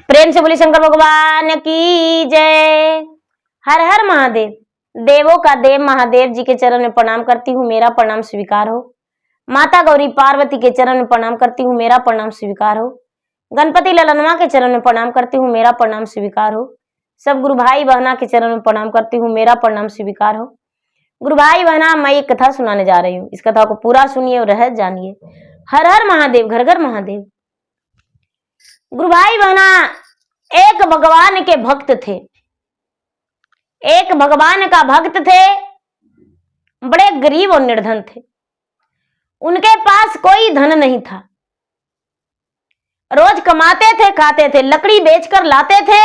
प्रेम से बोली शंकर भगवान की जय। हर हर महादेव। देवों का देव महादेव जी के चरण में प्रणाम करती हूँ, मेरा प्रणाम स्वीकार हो। माता गौरी पार्वती के चरण में प्रणाम करती हूँ, मेरा प्रणाम स्वीकार हो। गणपति ललनवा के चरण में प्रणाम करती हूँ, मेरा प्रणाम स्वीकार हो। सब गुरु भाई बहना के चरण में प्रणाम करती हूँ, मेरा प्रणाम स्वीकार हो। गुरु भाई बहना, मैं एक कथा सुनाने जा रही हूँ, इस कथा को पूरा सुनिए और रहस्य जानिए। हर हर महादेव, घर घर महादेव। गुरु भाई बहना, एक भगवान के भक्त थे। एक भगवान का भक्त थे, बड़े गरीब और निर्धन थे। उनके पास कोई धन नहीं था। रोज कमाते थे, खाते थे, लकड़ी बेचकर लाते थे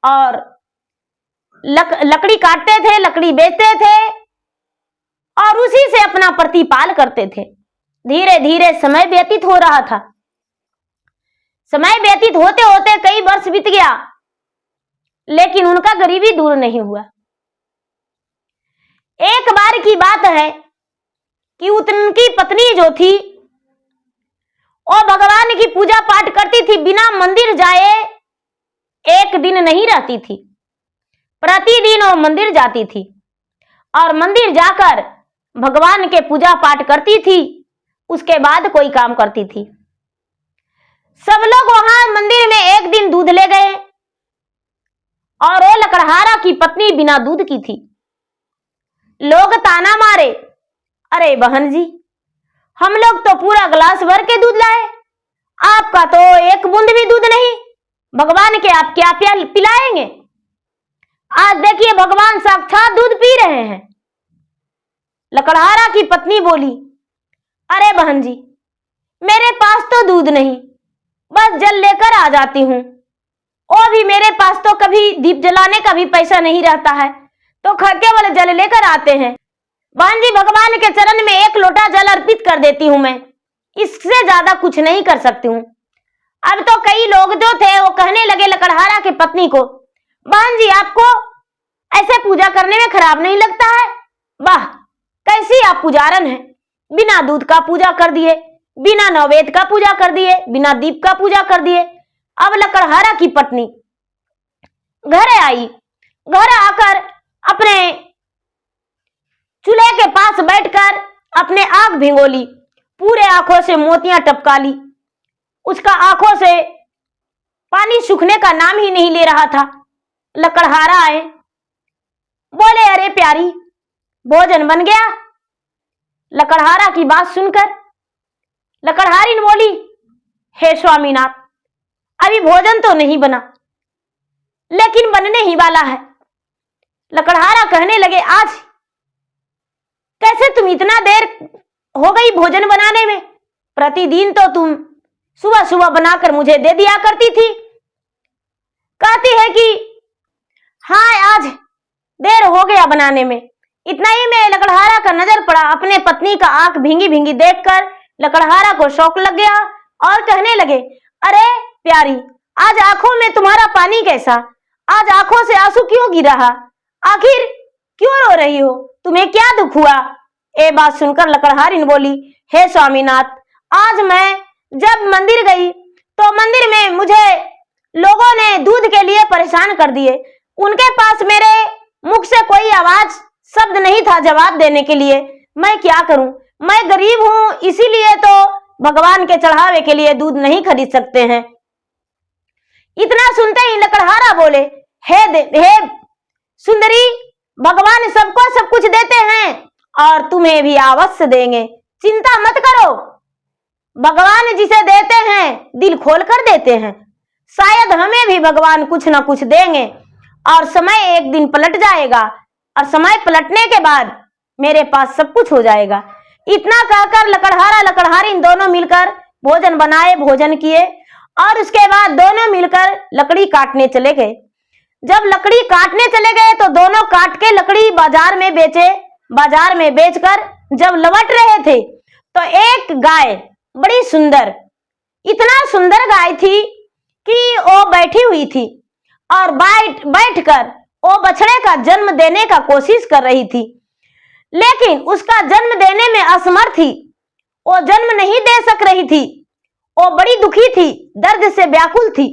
और लकड़ी काटते थे, लकड़ी बेचते थे और उसी से अपना प्रतिपाल करते थे। धीरे धीरे समय व्यतीत हो रहा था। समय व्यतीत होते होते कई वर्ष बीत गया, लेकिन उनका गरीबी दूर नहीं हुआ। एक बार की बात है कि उनकी पत्नी जो थी वो भगवान की पूजा पाठ करती थी, बिना मंदिर जाए एक दिन नहीं रहती थी। प्रतिदिन वो मंदिर जाती थी और मंदिर जाकर भगवान के पूजा पाठ करती थी, उसके बाद कोई काम करती थी। सब लोग वहां मंदिर में एक दिन दूध ले गए और वो लकड़हारा की पत्नी बिना दूध की थी। लोग ताना मारे, अरे बहन जी, हम लोग तो पूरा गिलास भर के दूध लाए, आपका तो एक बूंद भी दूध नहीं, भगवान के आप क्या पिलाएंगे? आज देखिए भगवान साक्षात दूध पी रहे हैं। लकड़हारा की पत्नी बोली, अरे बहन जी, मेरे पास तो दूध नहीं, बस जल लेकर आ जाती हूं। और भी मेरे पास तो कभी दीप जलाने का भी पैसा नहीं रहता है, तो केवल जल लेकर आते हैं। बहन जी, भगवान के चरण में एक लोटा जल अर्पित कर देती हूं, मैं इससे ज्यादा कुछ नहीं कर सकती हूं। अब तो कई लोग जो थे वो कहने लगे लकड़हारा की पत्नी को, बहन जी, आपको ऐसे पूजा करने में खराब नहीं लगता है? वाह, कैसी आप पुजारन है, बिना दूध का पूजा कर दिए, बिना नैवेद्य का पूजा कर दिए, बिना दीप का पूजा कर दिए। अब लकड़हारा की पत्नी घर आई। घर आकर अपने चूल्हे के पास बैठकर अपने आंख भिगोली, पूरे आंखों से मोतियां टपका ली। उसका आंखों से पानी सूखने का नाम ही नहीं ले रहा था। लकड़हारा आए, बोले, अरे प्यारी, भोजन बन गया? लकड़हारा की बात सुनकर लकड़हारी ने बोली, हे स्वामीनाथ, अभी भोजन तो नहीं बना, लेकिन बनने ही वाला है। लकड़हारा कहने लगे, आज कैसे तुम इतना देर हो गई भोजन बनाने में? प्रतिदिन तो तुम सुबह सुबह बनाकर मुझे दे दिया करती थी। कहती है कि हाँ, आज देर हो गया बनाने में। इतना ही में लकड़हारा का नजर पड़ा, अपने पत्नी का आंख भींगी भींगी देखकर लकड़हारा को शौक लग गया और कहने लगे, अरे प्यारी, आज आंखों में तुम्हारा पानी कैसा? आज आंखों से आंसू क्यों गिर रहा? आखिर क्यों रो रही हो? तुम्हें क्या दुख हुआ? ये बात सुनकर लकड़हारी ने बोली, हे स्वामीनाथ, आज मैं जब मंदिर गई तो मंदिर में मुझे लोगों ने दूध के लिए परेशान कर दिए। उनके पास मेरे मुख से कोई आवाज शब्द नहीं था जवाब देने के लिए। मैं क्या करूं? मैं गरीब हूं, इसीलिए तो भगवान के चढ़ावे के लिए दूध नहीं खरीद सकते हैं। इतना सुनते ही लकड़हारा बोले, हे सुंदरी, भगवान सबको सब कुछ देते हैं और तुम्हें भी अवश्य देंगे, चिंता मत करो। भगवान जिसे देते हैं दिल खोल कर देते हैं, शायद हमें भी भगवान कुछ ना कुछ देंगे और समय एक दिन पलट जाएगा और समय पलटने के बाद मेरे पास सब कुछ हो जाएगा। इतना कहकर लकड़हारा लकड़हारी दोनों मिलकर भोजन बनाए, भोजन किए और उसके बाद दोनों मिलकर लकड़ी काटने चले गए। जब लकड़ी काटने चले गए तो दोनों काट के लकड़ी बाजार में बेचे। बाजार में बेचकर जब लौट रहे थे तो एक गाय, बड़ी सुंदर, इतना सुंदर गाय थी कि वो बैठी हुई थी और बैठकर वो बछड़े का जन्म देने का कोशिश कर रही थी, लेकिन उसका जन्म देने में असमर्थ थी। वो जन्म नहीं दे सक रही थी। वो बड़ी दुखी थी, दर्द से व्याकुल थी।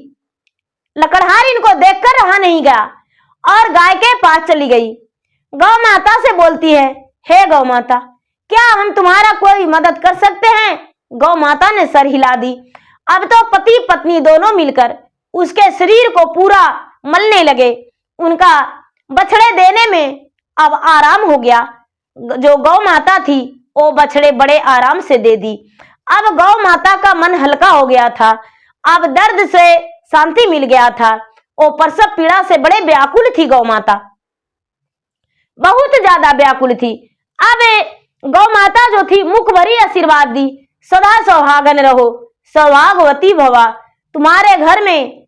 लकड़हार इनको देखकर रहा नहीं गया और गाय के पास चली गई। गौ माता से बोलती है, हे गौ माता, क्या हम तुम्हारा कोई मदद कर सकते हैं? गौ माता ने सर हिला दी। अब तो पति पत्नी दोनों मिलकर उसके शरीर को पूरा मलने लगे। उनका बछड़े देने में अब आराम हो गया। जो गौ माता थी वो बछड़े बड़े आराम से दे दी। अब गौ माता का मन हल्का हो गया था। अब दर्द से शांति मिल गया था। वो प्रसव पीड़ा से बड़े व्याकुल थी गौ माता, बहुत ज्यादा व्याकुल थी। अब गौ माता जो थी मुख भरी आशीर्वाद दी, सदा सौहागन रहो, सौभाग्यवती भवा, तुम्हारे घर में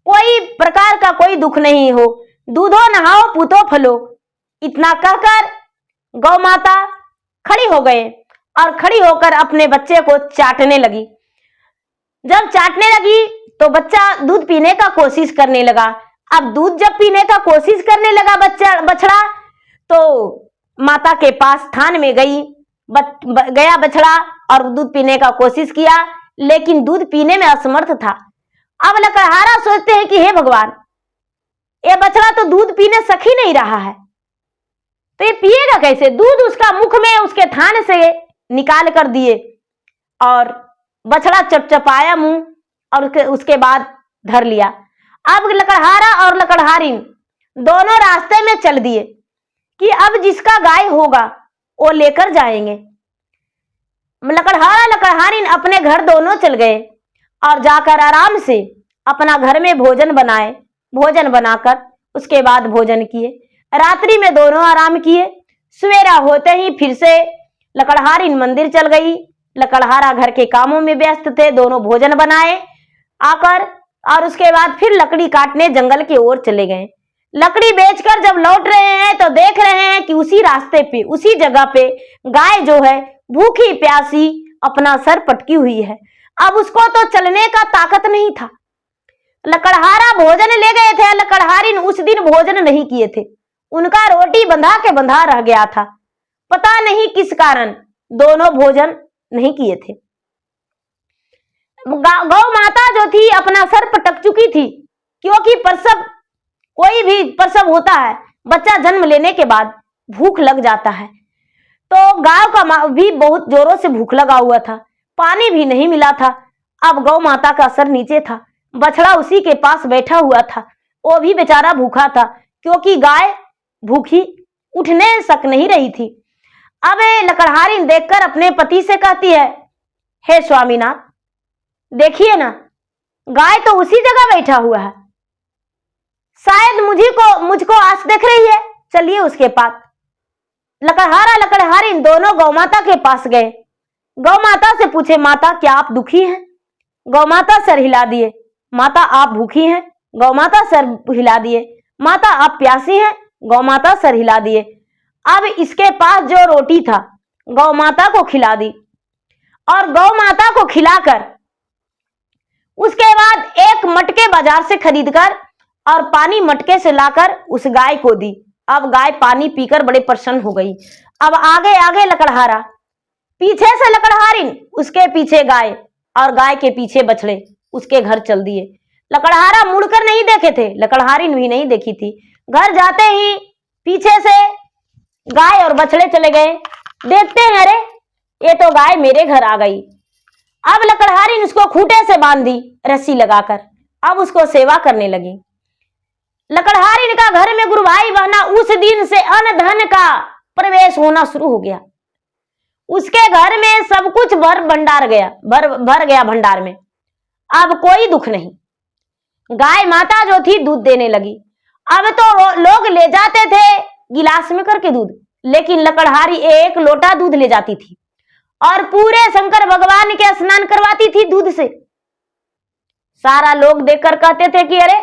कोई प्रकार का कोई दुख नहीं हो, दूधो नहाओ पूतो फलो। इतना कहकर गौ माता खड़ी हो गए और खड़ी होकर अपने बच्चे को चाटने लगी। जब चाटने लगी तो बच्चा दूध पीने का कोशिश करने लगा। अब दूध जब पीने का कोशिश करने लगा बछड़ा, तो माता के पास थान में गया बछड़ा और दूध पीने का कोशिश किया, लेकिन दूध पीने में असमर्थ था। अब लकड़हारा सोचते हैं कि हे भगवान, ये बछड़ा तो दूध पीने सक ही नहीं रहा है, तो ये पिएगा कैसे? दूध उसका मुख में उसके थान से निकाल कर दिए और बछड़ा चपचपाया मुंह और उसके बाद धर लिया। अब लकड़हारा और लकड़हारिन दोनों रास्ते में चल दिए कि अब जिसका गाय होगा वो लेकर जाएंगे। लकड़हारा लकड़हारिन अपने घर दोनों चल गए और जाकर आराम से अपना घर में भोजन बनाए। भोजन बनाकर उसके बाद भोजन किए। रात्रि में दोनों आराम किए। सवेरा होते ही फिर से लकड़हारिन मंदिर चल गई। लकड़हारा घर के कामों में व्यस्त थे। दोनों भोजन बनाए आकर और उसके बाद फिर लकड़ी काटने जंगल की ओर चले गए। लकड़ी बेचकर जब लौट रहे हैं तो देख रहे हैं कि उसी रास्ते पे, उसी जगह पे गाय जो है भूखी प्यासी अपना सर पटकी हुई है। अब उसको तो चलने का ताकत नहीं था। लकड़हारा भोजन ले गए थे, लकड़हारिन उस दिन भोजन नहीं किए थे। उनका रोटी बंधा के बंधा रह गया था। पता नहीं किस कारण दोनों भोजन नहीं किए थे। गौ माता जो थी अपना सर पटक चुकी थी, क्योंकि प्रसव, कोई भी प्रसव होता है, बच्चा जन्म लेने के बाद भूख लग जाता है। तो गाय का भी बहुत जोरों से भूख लगा हुआ था, पानी भी नहीं मिला था। अब गौ माता का सर नीचे था, बछड़ा उसी के पास बैठा हुआ था। वो भी बेचारा भूखा था, क्योंकि गाय भूखी उठने सक नहीं रही थी। अब लकड़हारिन देखकर अपने पति से कहती है, हे स्वामीनाथ, देखिए ना, गाय तो उसी जगह बैठा हुआ है, शायद मुझको आस देख रही है, चलिए उसके पास। लकड़हारा लकड़हारिन दोनों गौ माता के पास गए। गौ माता से पूछे, माता क्या आप दुखी हैं? गौ माता सर हिला दिए। माता आप भूखी हैं? गौ माता सर हिला दिए। माता आप प्यासी हैं? गौ माता सर हिला दिए। अब इसके पास जो रोटी था गौ माता को खिला दी और गौ माता को खिलाकर उसके बाद एक मटके बाजार से खरीदकर और पानी मटके से लाकर उस गाय को दी। अब गाय पानी पीकर बड़े प्रसन्न हो गई। अब आगे आगे लकड़हारा, पीछे से लकड़हारिन, उसके पीछे गाय और गाय के पीछे बछड़े उसके घर चल दिए। लकड़हारा मुड़कर नहीं देखे थे, लकड़हारिन भी नहीं देखी थी। घर जाते ही पीछे से गाय और बछड़े चले गए। देखते हैं, अरे ये तो गाय मेरे घर आ गई। अब लकड़हारिन उसको खूंटे से बांध दी रस्सी लगाकर। अब उसको सेवा करने लगी। लकड़हारिन का घर में गुरु भाई बहना उस दिन से अन्न धन का प्रवेश होना शुरू हो गया। उसके घर में सब कुछ भर गया भंडार में। अब कोई दुख नहीं। गाय माता जो थी दूध देने लगी। अब तो लोग ले जाते थे गिलास में करके दूध, लेकिन लकड़हारी एक लोटा दूध ले जाती थी और पूरे शंकर भगवान के स्नान करवाती थी दूध से। सारा लोग देखकर कहते थे कि अरे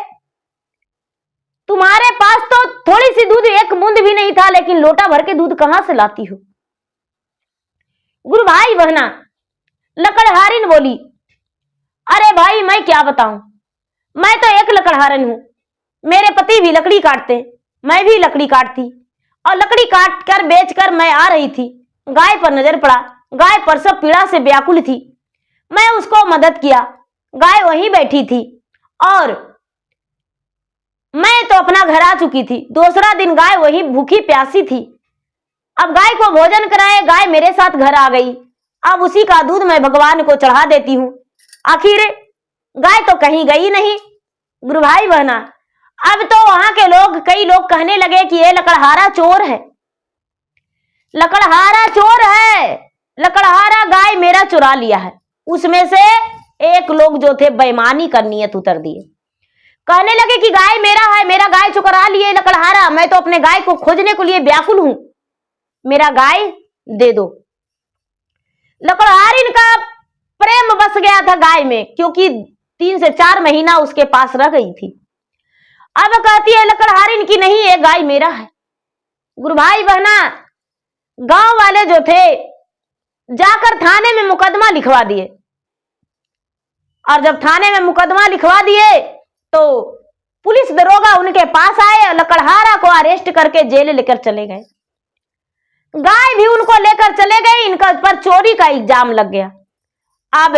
तुम्हारे पास तो थोड़ी सी दूध, एक बूंद भी नहीं था, लेकिन लोटा भर के दूध कहां से लाती हो? गुरु भाई बहना, लकड़हारिन बोली, अरे भाई मैं क्या बताऊं, मैं तो एक लकड़हारिन हूं। मेरे पति भी लकड़ी काटते, मैं भी लकड़ी काटती और लकड़ी काट कर बेच कर मैं आ रही थी। गाय पर नजर पड़ा। गाय प्रसव पीड़ा से व्याकुल थी। मैं उसको मदद किया। गाय वहीं बैठी थी और मैं तो अपना घर आ चुकी थी। दूसरा दिन गाय वही भूखी प्यासी थी। अब गाय को भोजन कराए, गाय मेरे साथ घर आ गई। अब उसी का दूध मैं भगवान को चढ़ा देती हूँ। आखिर गाय तो कहीं गई नहीं। गुरु भाई बहना, अब तो वहां के लोग, कई लोग कहने लगे कि ये लकड़हारा चोर है, लकड़हारा चोर है, लकड़हारा गाय मेरा चुरा लिया है। उसमें से एक लोग जो थे बेईमानी कर नीयत उतर दिए, कहने लगे कि गाय मेरा है, मेरा गाय चुरा लिए लकड़हारा, मैं तो अपने गाय को खोजने के लिए व्याकुल हूं, मेरा गाय दे दो। लकड़हारिन का प्रेम बस गया था गाय में, क्योंकि 3 से 4 महीना उसके पास रह गई थी। अब कहती है लकड़हारिन की नहीं, ये गाय मेरा है। गुरु भाई बहना, गांव वाले जो थे जाकर थाने में मुकदमा लिखवा दिए, और जब थाने में मुकदमा लिखवा दिए तो पुलिस दरोगा उनके पास आए, लकड़हारा को अरेस्ट करके जेल लेकर चले गए। गाय भी उनको लेकर चले गए, इनका पर चोरी का इल्जाम लग गया। अब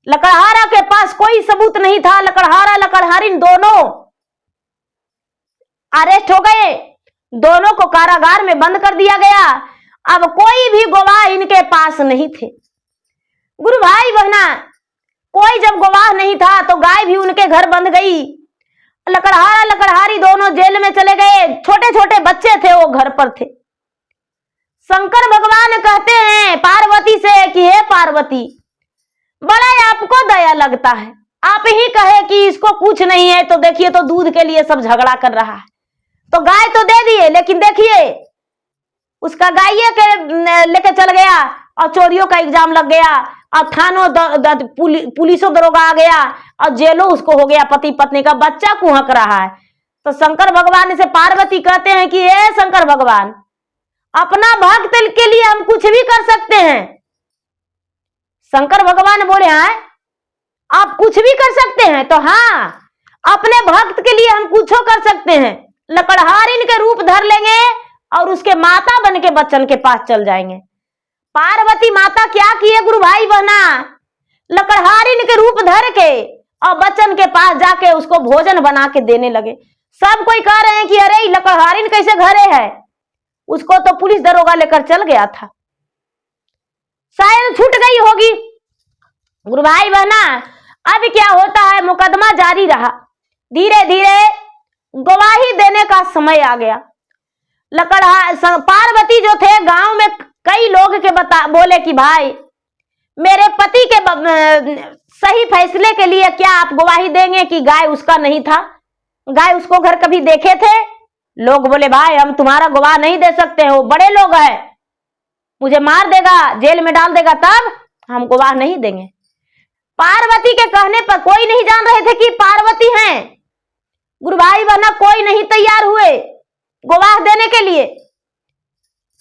लकड़हारा के पास कोई सबूत नहीं था। लकड़हारा लकड़हारिन दोनों अरेस्ट हो गए, दोनों को कारागार में बंद कर दिया गया। अब कोई भी गवाह इनके पास नहीं थे। गुरु भाई बहना, कोई जब गवाह नहीं था तो गाय भी उनके घर बंद गई। लकड़हारा लकड़हारी दोनों जेल में चले गए। छोटे छोटे बच्चे थे, वो घर पर थे। शंकर भगवान कहते हैं पार्वती से कि हे पार्वती, बड़ा आपको दया लगता है, आप ही कहे कि इसको कुछ नहीं है, तो देखिए तो दूध के लिए सब झगड़ा कर रहा है। तो गाय तो दे दिए, लेकिन देखिए उसका गाय के लेके चल गया और चोरियों का इल्जाम लग गया, और थानों पुलिसों दरोगा आ गया, और जेलों उसको हो गया। पति पत्नी का बच्चा कुहक रहा है। तो शंकर भगवान से पार्वती कहते हैं कि हे शंकर भगवान, अपना भक्त के लिए हम कुछ भी कर सकते हैं। शंकर भगवान बोले हैं आप कुछ भी कर सकते हैं? तो हाँ, अपने भक्त के लिए हम कुछ कर सकते हैं। लकड़हारिन के रूप धर लेंगे और उसके माता बन के बच्चन के पास चल जाएंगे। पार्वती माता क्या किए गुरु भाई बहना, लकड़हारिन के रूप धर के और बच्चन के पास जाके उसको भोजन बना के देने लगे। सब कोई कह रहे हैं कि अरे लकड़हारिन कैसे घरे है, उसको तो पुलिस दरोगा लेकर चल गया था, शायद छूट गई होगी। गुरु भाई बहना, अब क्या होता है, मुकदमा जारी रहा। धीरे धीरे गवाही देने का समय आ गया। पार्वती जो थे गांव में कई लोग के बोले कि भाई मेरे पति के सही फैसले के लिए क्या आप गवाही देंगे कि गाय उसका नहीं था, गाय उसको घर कभी देखे थे? लोग बोले भाई हम तुम्हारा गवाह नहीं दे सकते हैं, वो बड़े लोग हैं, मुझे मार देगा, जेल में डाल देगा, तब हम गवाह नहीं देंगे। पार्वती के कहने पर कोई नहीं जान रहे थे कि पार्वती हैं। गुरु भाई बहना, कोई नहीं तैयार हुए गवाह देने के लिए।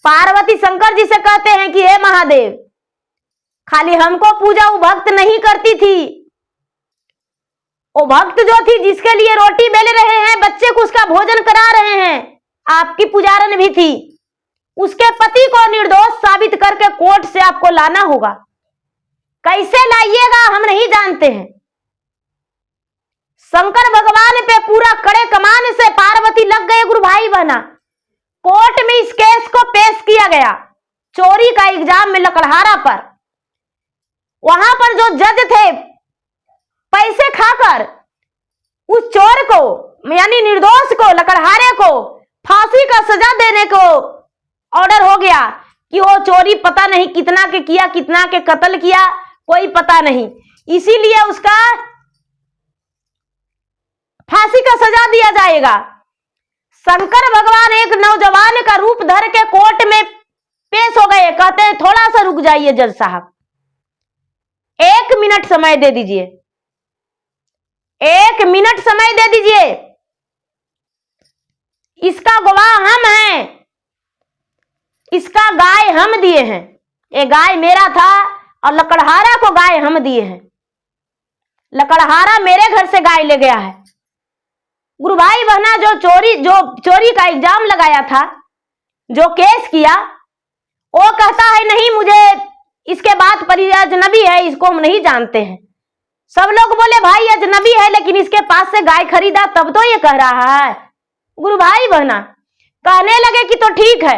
पार्वती शंकर जी से कहते हैं कि हे महादेव, खाली हमको पूजा वो भक्त नहीं करती थी, वो भक्त जो थी जिसके लिए रोटी बेल रहे हैं, बच्चे को उसका भोजन करा रहे हैं, आपकी पुजारन भी थी, उसके पति को निर्दोष साबित करके कोर्ट से आपको लाना होगा। कैसे लाइएगा हम नहीं जानते हैं। शंकर भगवान पे पूरा कड़े कमान से पार्वती लग गए। गुरु भाई बहना, कोर्ट में इस केस को पेश किया गया, चोरी का इल्जाम में लकड़हारा पर। वहां पर जो जज थे, पैसे खाकर उस चोर को यानी निर्दोष को, लकड़हारे को फांसी का सजा देने को ऑर्डर हो गया कि वो चोरी पता नहीं कितना के किया, कितना के कत्ल किया, कोई पता नहीं, इसीलिए उसका फांसी का सजा दिया जाएगा। शंकर भगवान एक नौजवान का रूप धर के कोर्ट में पेश हो गए। कहते हैं थोड़ा सा रुक जाइए जज साहब, 1 मिनट समय दे दीजिए, 1 मिनट समय दे दीजिए, इसका गवाह हम हैं, इसका गाय हम दिए हैं, ये गाय मेरा था और लकड़हारा को गाय हम दिए हैं, लकड़हारा मेरे घर से गाय ले गया है। गुरु भाई बहना, जो चोरी का इल्जाम लगाया था, जो केस किया, वो कहता है नहीं, मुझे इसके बाद परिजनबी है, इसको हम नहीं जानते हैं। सब लोग बोले भाई अजनबी है, लेकिन इसके पास से गाय खरीदा तब तो ये कह रहा है। गुरु भाई बहना कहने लगे कि तो ठीक है,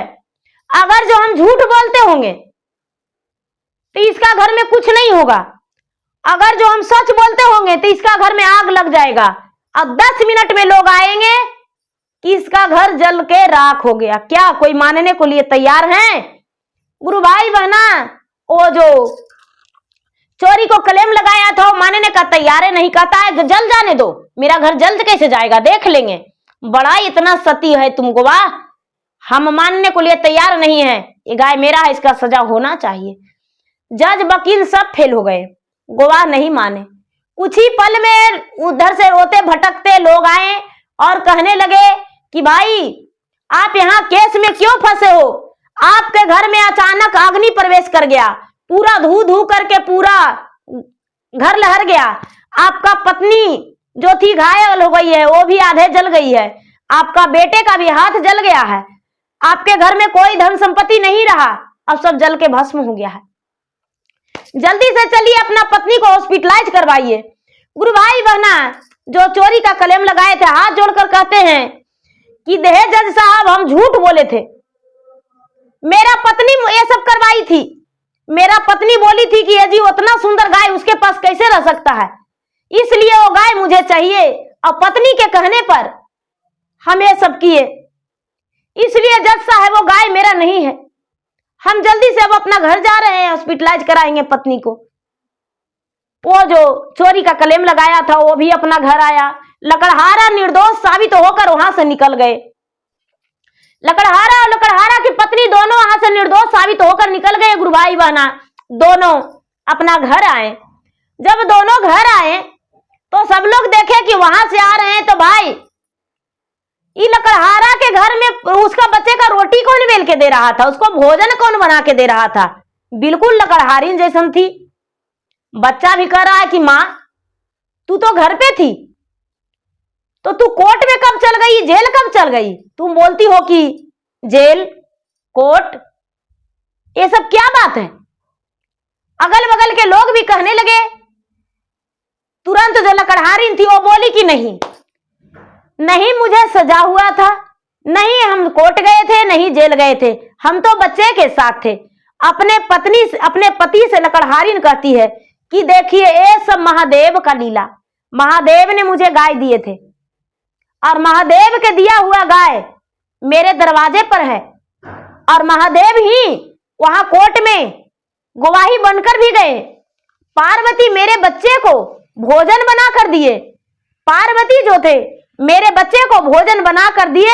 अगर जो हम झूठ बोलते होंगे तो इसका घर में कुछ नहीं होगा, अगर जो हम सच बोलते होंगे तो इसका घर में आग लग जाएगा। अब 10 मिनट में लोग आएंगे कि इसका घर जल के राख हो गया। क्या कोई मानने को लिए तैयार है? गुरु भाई बहना वो जो चोरी को क्लेम लगाया था वो मानने का तैयार है नहीं, कहता है जल जाने दो, मेरा घर जल्द कैसे जाएगा देख लेंगे। बड़ा इतना सती है तुमको, वाह, हम मानने को लिए तैयार नहीं है, ये गाय मेरा है, इसका सजा होना चाहिए। जज वकील सब फेल हो गए, गवाह नहीं माने। कुछ ही पल में उधर से रोते भटकते लोग आए और कहने लगे कि भाई आप यहाँ केस में क्यों फंसे हो? आपके घर में अचानक अग्नि प्रवेश कर गया, पूरा धू धू करके पूरा घर लहर गया। आपका पत्नी जो थी घायल हो गई है, वो भी आधे जल गई है। आपका बेटे का भी हाथ जल गया है। आपके घर में कोई धन संपत्ति नहीं रहा, अब सब जल के भस्म हो गया है। जल्दी से चलिए अपना पत्नी को हॉस्पिटलाइज करवाइए। गुरु भाई बहना जो चोरी का क्लेम लगाए थे हाथ जोड़कर कहते हैं कि देह जज साहब हम झूठ बोले थे, मेरा पत्नी ये सब करवाई थी। मेरा पत्नी बोली थी कि ये जी उतना सुंदर गाय उसके पास कैसे रह सकता है, इसलिए वो गाय मुझे चाहिए। और पत्नी के कहने पर हम ये सब किए, इसलिए जज साहब वो गाय मेरा नहीं है। हम जल्दी से अब अपना घर जा रहे हैं, हॉस्पिटलाइज कराएंगे पत्नी को। वो जो चोरी का क्लेम लगाया था वो भी अपना घर आया। लकड़हारा निर्दोष साबित होकर वहां से निकल गए। लकड़हारा और लकड़हारा की पत्नी दोनों वहां से निर्दोष साबित होकर निकल गए। गुरु भाई बहना दोनों अपना घर आए। जब दोनों घर आए तो सब लोग देखे कि वहां से आ रहे हैं, तो भाई ये लकड़हारा के घर में उसका बच्चे का रोटी कौन बेल के दे रहा था, उसको भोजन कौन बना के दे रहा था? बिल्कुल लकड़हारिन जैसन थी। बच्चा भी कह रहा है कि माँ तू तो घर पे थी, तो तू कोर्ट में कब चल गई, जेल कब चल गई? तुम बोलती हो कि जेल कोर्ट ये सब क्या बात है? अगल बगल के लोग भी कहने लगे। तुरंत जो लकड़हारिन थी वो बोली कि नहीं नहीं, मुझे सजा हुआ था, नहीं हम कोर्ट गए थे, नहीं जेल गए थे, हम तो बच्चे के साथ थे। अपने पति से लकड़हारिन कहती है कि देखिए ये सब महादेव का लीला, महादेव ने मुझे गाय दिए थे और महादेव के दिया हुआ गाय मेरे दरवाजे पर है, और महादेव ही वहां कोर्ट में गवाही बनकर भी गए। पार्वती मेरे बच्चे को भोजन बना कर दिए, पार्वती जो थे मेरे बच्चे को भोजन बना कर दिए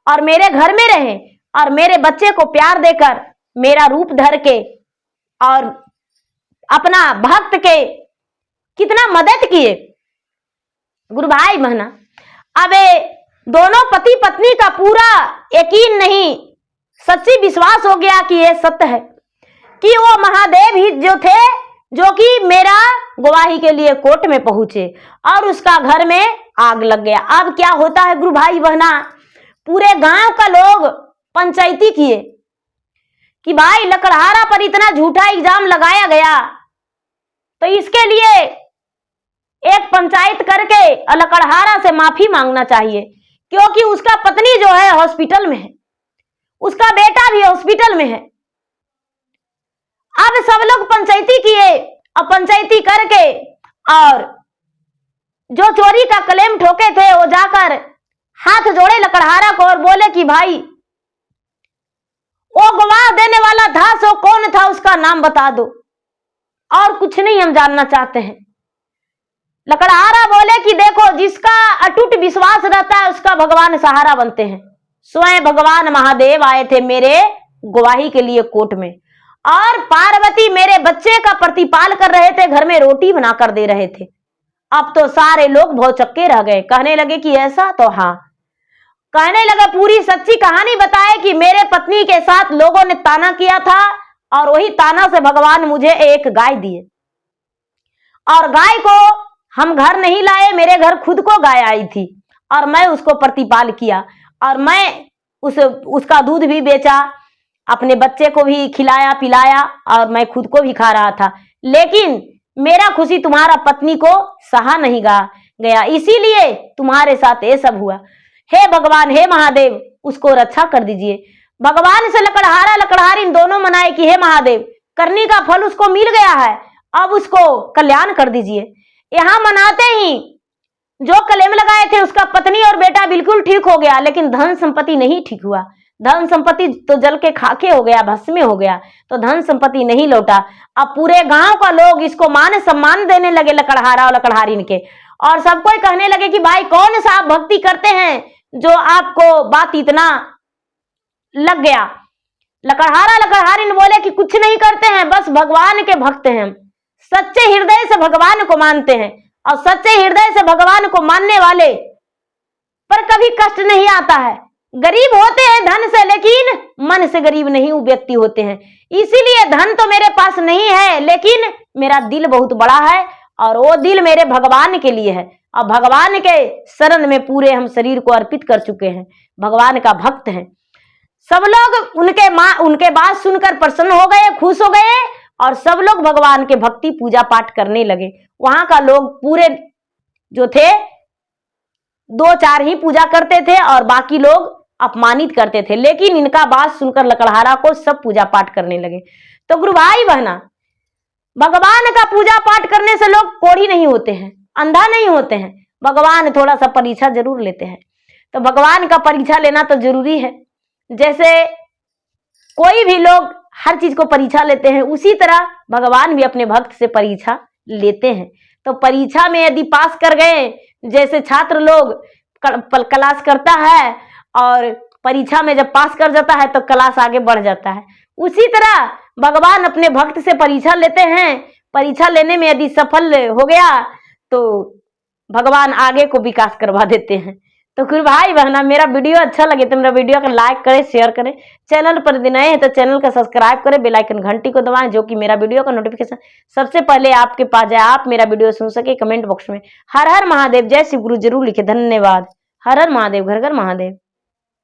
और मेरे घर में रहे और मेरे बच्चे को प्यार देकर मेरा रूप धर के और अपना भक्त के कितना मदद किए। गुरु भाई बहना अब दोनों पति पत्नी का पूरा यकीन नहीं, सच्ची विश्वास हो गया कि यह सत्य है कि वो महादेव ही जो थे जो कि मेरा गवाही के लिए कोर्ट में पहुंचे और उसका घर में आग लग गया। अब क्या होता है गुरु भाई बहना, पूरे गांव का लोग पंचायती किए कि भाई लकड़हारा पर इतना झूठा इल्जाम लगाया गया, तो इसके लिए एक पंचायत करके लकड़हारा से माफी मांगना चाहिए, क्योंकि उसका पत्नी जो है हॉस्पिटल में है, उसका बेटा भी हॉस्पिटल में है। अब सब लोग पंचायती किए और पंचायती करके और जो चोरी का क्लेम ठोके थे वो जाकर हाथ जोड़े लकड़हारा को और बोले कि भाई वो गवाह देने वाला था सो कौन था, उसका नाम बता दो, और कुछ नहीं हम जानना चाहते हैं। लकड़हारा बोले कि देखो जिसका अटूट विश्वास रहता है उसका भगवान सहारा बनते हैं। स्वयं भगवान महादेव आए थे मेरे गवाही के लिए कोर्ट में, और पार्वती मेरे बच्चे का प्रतिपाल कर रहे थे, घर में रोटी बनाकर दे रहे थे। अब तो सारे लोग भौचक्के रह गए, कहने लगे कि ऐसा, तो हाँ, कहने लगा पूरी सच्ची कहानी बताए कि मेरे पत्नी के साथ लोगों ने ताना किया था और वही ताना से भगवान मुझे एक गाय दिए, और गाय को हम घर नहीं लाए, मेरे घर खुद को गाय आई थी और मैं उसको प्रतिपाल किया और मैं उसका दूध भी बेचा, अपने बच्चे को भी खिलाया पिलाया और मैं खुद को भी खा रहा था। लेकिन मेरा खुशी तुम्हारा पत्नी को सहा नहीं गया, इसीलिए तुम्हारे साथ ये सब हुआ। हे भगवान, हे महादेव, उसको रक्षा कर दीजिए। भगवान से लकड़हारा लकड़हारी दोनों मनाए कि हे महादेव, करनी का फल उसको मिल गया है, अब उसको कल्याण कर दीजिए। यहाँ मनाते ही जो कलेम लगाए थे उसका पत्नी और बेटा बिल्कुल ठीक हो गया, लेकिन धन संपत्ति नहीं ठीक हुआ। धन संपत्ति तो जल के खाके हो गया, भस्म हो गया, तो धन संपत्ति नहीं लौटा। अब पूरे गांव का लोग इसको मान सम्मान देने लगे, लकड़हारा और लकड़हारिन के, और सब कोई कहने लगे कि भाई कौन सा आप भक्ति करते हैं जो आपको बात इतना लग गया। लकड़हारा लकड़हारिन बोले कि कुछ नहीं करते हैं, बस भगवान के भक्त हैं, सच्चे हृदय से भगवान को मानते हैं, और सच्चे हृदय से भगवान को मानने वाले पर कभी कष्ट नहीं आता है। गरीब होते हैं धन से, लेकिन मन से गरीब नहीं व्यक्ति होते हैं। इसीलिए धन तो मेरे पास नहीं है, लेकिन मेरा दिल बहुत बड़ा है, और वो दिल मेरे भगवान के लिए है, और भगवान के शरण में पूरे हम शरीर को अर्पित कर चुके हैं, भगवान का भक्त हैं। सब लोग उनके बात सुनकर प्रसन्न हो गए, खुश हो गए, और सब लोग भगवान के भक्ति पूजा पाठ करने लगे। वहां का लोग पूरे जो थे 2-4 ही पूजा करते थे, और बाकी लोग अपमानित करते थे, लेकिन इनका बात सुनकर लकड़हारा को सब पूजा पाठ करने लगे। तो गुरु भाई बहना, भगवान का पूजा पाठ करने से लोग कोढ़ी नहीं होते हैं, अंधा नहीं होते हैं। भगवान थोड़ा सा परीक्षा जरूर लेते हैं, तो भगवान का परीक्षा लेना तो जरूरी है। जैसे कोई भी लोग हर चीज को परीक्षा लेते हैं, उसी तरह भगवान भी अपने भक्त से परीक्षा लेते हैं। तो परीक्षा में यदि पास कर गए, जैसे छात्र लोग क्लास करता है और परीक्षा में जब पास कर जाता है तो क्लास आगे बढ़ जाता है, उसी तरह भगवान अपने भक्त से परीक्षा लेते हैं। परीक्षा लेने में यदि सफल हो गया तो भगवान आगे को विकास करवा देते हैं। तो फिर भाई बहना, मेरा वीडियो अच्छा लगे तो मेरा वीडियो को लाइक करें, शेयर करें। चैनल पर यदि नए हैं तो चैनल को सब्सक्राइब करें, बेल आइकन घंटी को दबाएं, जो कि मेरा वीडियो का नोटिफिकेशन सबसे पहले आपके पास जाए, आप मेरा वीडियो सुन सके। कमेंट बॉक्स में हर हर महादेव, जय शिव गुरु जरूर लिखे। धन्यवाद। हर हर महादेव, घर घर महादेव।